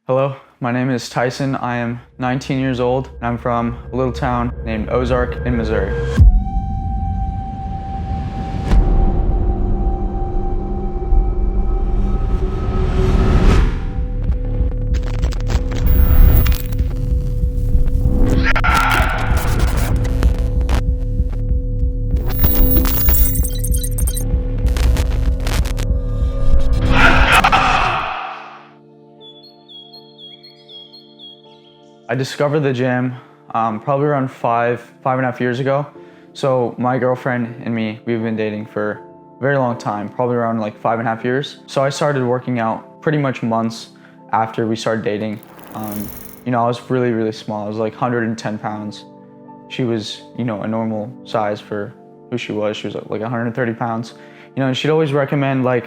Hello, my name is Tyson. I am 19 years old, and I'm from a little town named Ozark in Missouri. I discovered the gym probably around five and a half years ago. So my girlfriend and me, we've been dating for a very long time, probably around like 5.5 years. So I started working out pretty much months after we started dating. I was really small. I was like 110 pounds. She was, a normal size for who she was. She was like 130 pounds. And she'd always recommend like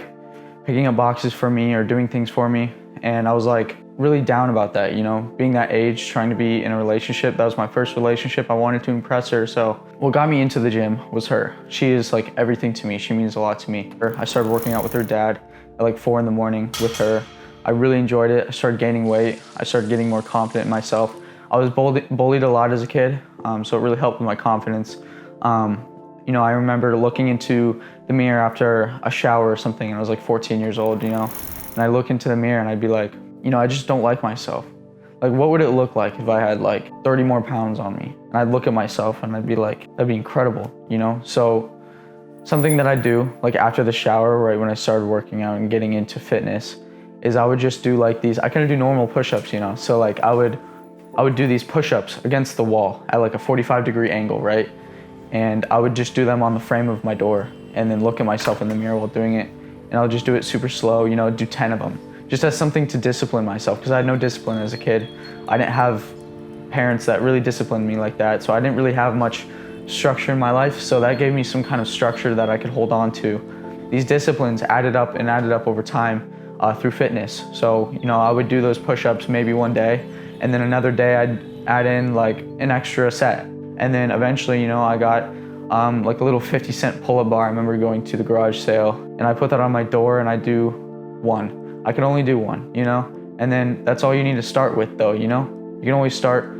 picking up boxes for me or doing things for me. And I was like, really down about that, being that age, trying to be in a relationship. That was my first relationship. I wanted to impress her. So what got me into the gym was her. She is like everything to me. She means a lot to me. I started working out with her dad at like 4 in the morning with her. I really enjoyed it. I started gaining weight. I started getting more confident in myself. I was bullied a lot as a kid, so it really helped with my confidence. I remember looking into the mirror after a shower or something, and I was like 14 years old, and I look into the mirror and I'd be like, I just don't like myself. Like, what would it look like if I had like 30 more pounds on me? And I'd look at myself and I'd be like, that'd be incredible, So something that I do, like after the shower, right when I started working out and getting into fitness, is I would just do like these, I couldn't do normal push-ups, So like I would do these push-ups against the wall at like a 45-degree angle, right? And I would just do them on the frame of my door and then look at myself in the mirror while doing it. And I'll just do it super slow, do 10 of them. Just as something to discipline myself, because I had no discipline as a kid. I didn't have parents that really disciplined me like that, so I didn't really have much structure in my life, so that gave me some kind of structure that I could hold on to. These disciplines added up over time through fitness. So, I would do those push-ups maybe one day, and then another day I'd add in like an extra set. And then eventually, I got like a little 50-cent pull-up bar. I remember going to the garage sale, and I put that on my door, and I do one. I can only do one, and then that's all you need to start with though, You can always start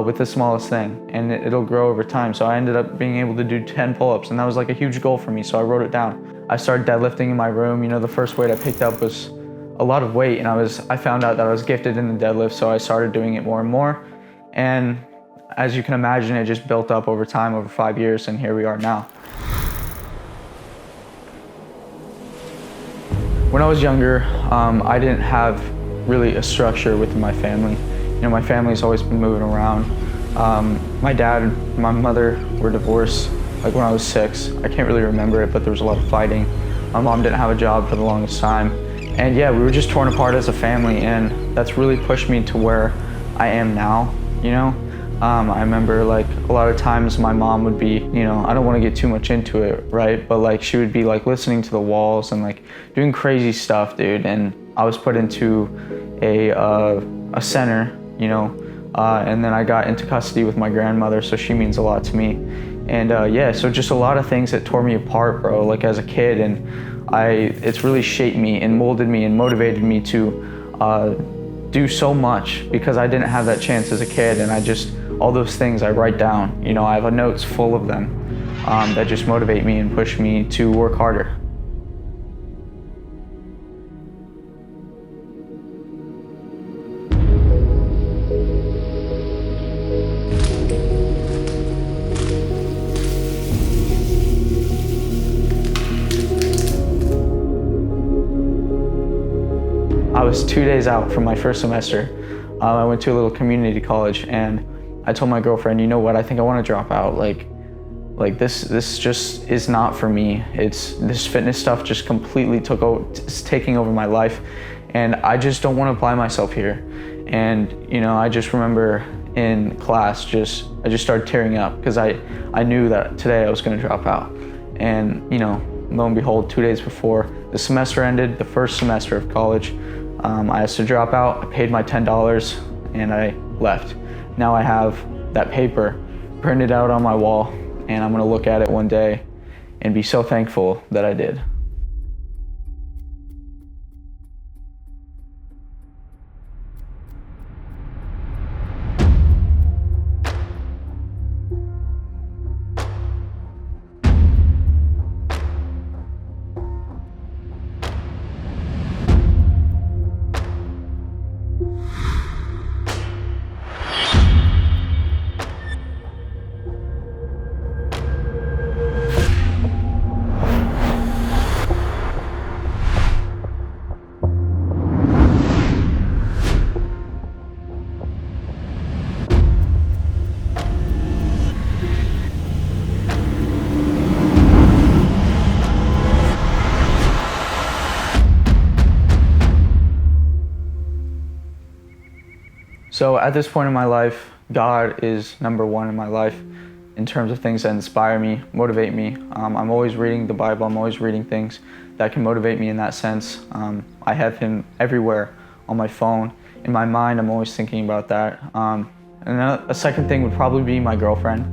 with the smallest thing, and it'll grow over time. So I ended up being able to do 10 pull-ups, and that was like a huge goal for me, so I wrote it down. I started deadlifting in my room. The first weight I picked up was a lot of weight, and I found out that I was gifted in the deadlift, so I started doing it more and more. And as you can imagine, it just built up over time, over 5 years, and here we are now. When I was younger, I didn't have really a structure within my family. My family's always been moving around. My dad and my mother were divorced like when I was 6. I can't really remember it, but there was a lot of fighting. My mom didn't have a job for the longest time. And yeah, we were just torn apart as a family, and that's really pushed me to where I am now, I remember like a lot of times my mom would be, I don't want to get too much into it, right? But like she would be like listening to the walls and like doing crazy stuff, dude. And I was put into a center, and then I got into custody with my grandmother, so she means a lot to me. And so just a lot of things that tore me apart, bro, like as a kid. And it's really shaped me and molded me and motivated me to do so much because I didn't have that chance as a kid. And all those things I write down. I have notes full of them that just motivate me and push me to work harder. I was 2 days out from my first semester. I went to a little community college, and I told my girlfriend, you know what, I think I want to drop out. Like this just is not for me. This fitness stuff just completely it's taking over my life, and I just don't want to apply myself here. And I just remember in class, I just started tearing up because I knew that today I was going to drop out. And lo and behold, 2 days before the semester ended, the first semester of college, I asked to drop out. I paid my $10 and I left. Now I have that paper printed out on my wall, and I'm gonna look at it one day and be so thankful that I did. So at this point in my life, God is number one in my life in terms of things that inspire me, motivate me. I'm always reading the Bible. I'm always reading things that can motivate me in that sense. I have him everywhere on my phone. In my mind, I'm always thinking about that. And a second thing would probably be my girlfriend.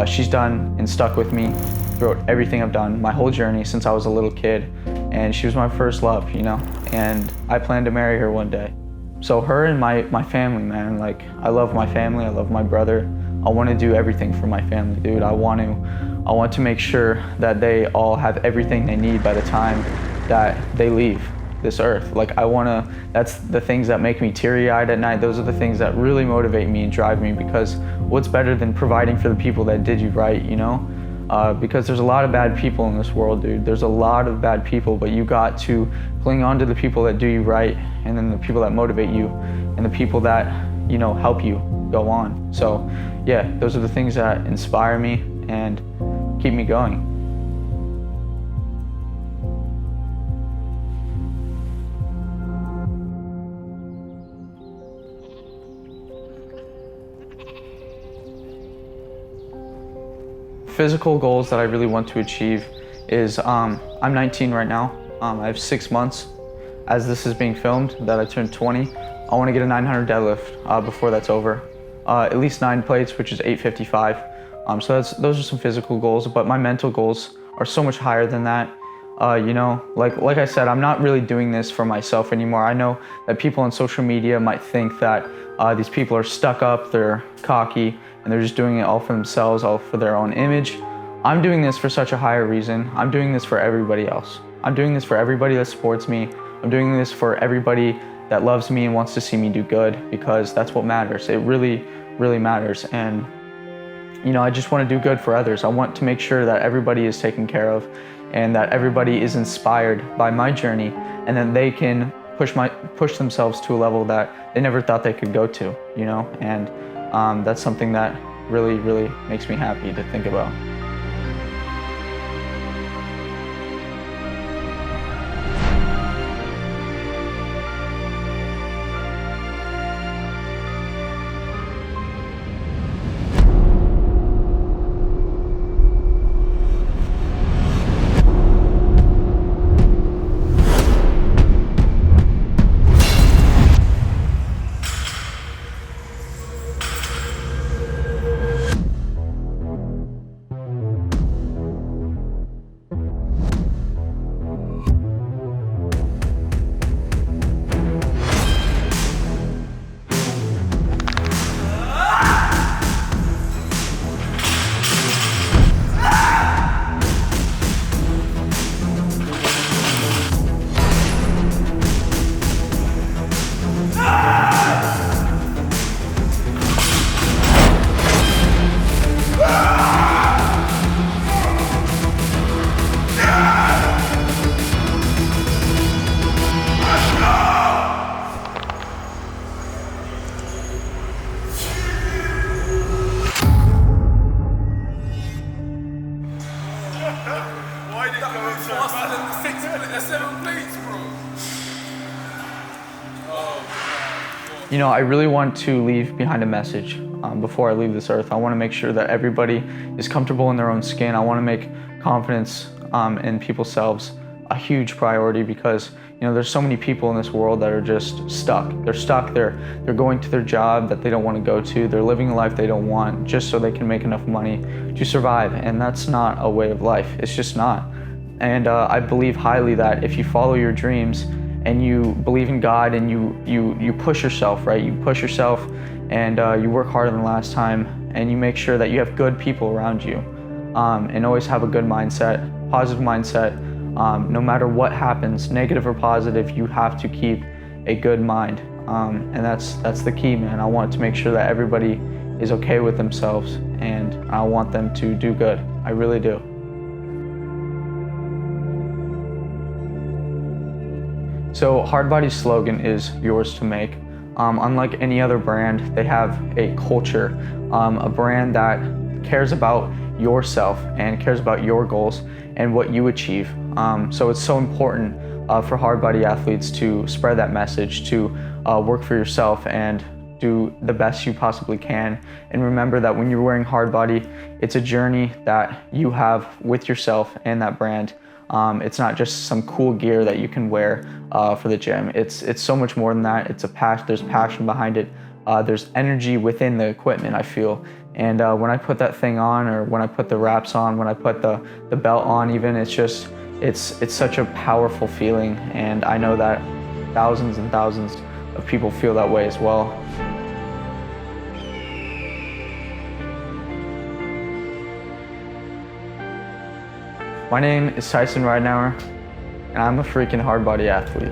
She's done and stuck with me throughout everything I've done, my whole journey since I was a little kid. And she was my first love, you know? And I plan to marry her one day. So her and my family, man, like, I love my family, I love my brother. I want to do everything for my family, dude. I want to make sure that they all have everything they need by the time that they leave this earth. Like, that's the things that make me teary-eyed at night. Those are the things that really motivate me and drive me, because what's better than providing for the people that did you right, you know? Because there's a lot of bad people in this world, dude. There's a lot of bad people, but you got to cling on to the people that do you right, and then the people that motivate you, and the people that, you know, help you go on. So yeah, those are the things that inspire me and keep me going. Physical goals that I really want to achieve is, I'm 19 right now. I have 6 months as this is being filmed that I turned 20. I want to get a 900 deadlift before that's over. At least 9 plates, which is 855. So those are some physical goals, but my mental goals are so much higher than that. You know, like I said, I'm not really doing this for myself anymore. I know that people on social media might think that these people are stuck up, they're cocky, and they're just doing it all for themselves, all for their own image. I'm doing this for such a higher reason. I'm doing this for everybody else. I'm doing this for everybody that supports me. I'm doing this for everybody that loves me and wants to see me do good, because that's what matters. It really, really matters. And, you know, I just want to do good for others. I want to make sure that everybody is taken care of and that everybody is inspired by my journey, and then they can push themselves to a level that they never thought they could go to, you know? And that's something that really, really makes me happy to think about. Why did it go in so fast? 7 plates, bro. You know, I really want to leave behind a message before I leave this earth. I want to make sure that everybody is comfortable in their own skin. I want to make confidence in people's selves a huge priority, because, you know, there's so many people in this world that are just stuck. They're stuck. They're going to their job that they don't want to go to. They're living a life they don't want just so they can make enough money to survive. And that's not a way of life. It's just not. And I believe highly that if you follow your dreams and you believe in God and you push yourself, right? You push yourself and you work harder than last time, and you make sure that you have good people around you, and always have a good mindset, positive mindset. No matter what happens, negative or positive, you have to keep a good mind. And that's the key, man. I want to make sure that everybody is okay with themselves, and I want them to do good. I really do. So Hardbody's slogan is yours to make. Unlike any other brand, they have a culture, a brand that cares about yourself and cares about your goals and what you achieve. So it's so important for Hardbody athletes to spread that message, to work for yourself and do the best you possibly can. And remember that when you're wearing hard body, it's a journey that you have with yourself and that brand. It's not just some cool gear that you can wear for the gym. It's so much more than that. There's passion behind it. There's energy within the equipment, I feel. And when I put that thing on, or when I put the wraps on, when I put the belt on even, it's such a powerful feeling. And I know that thousands and thousands of people feel that way as well. My name is Tyson Ridenauer, and I'm a freaking hard body athlete.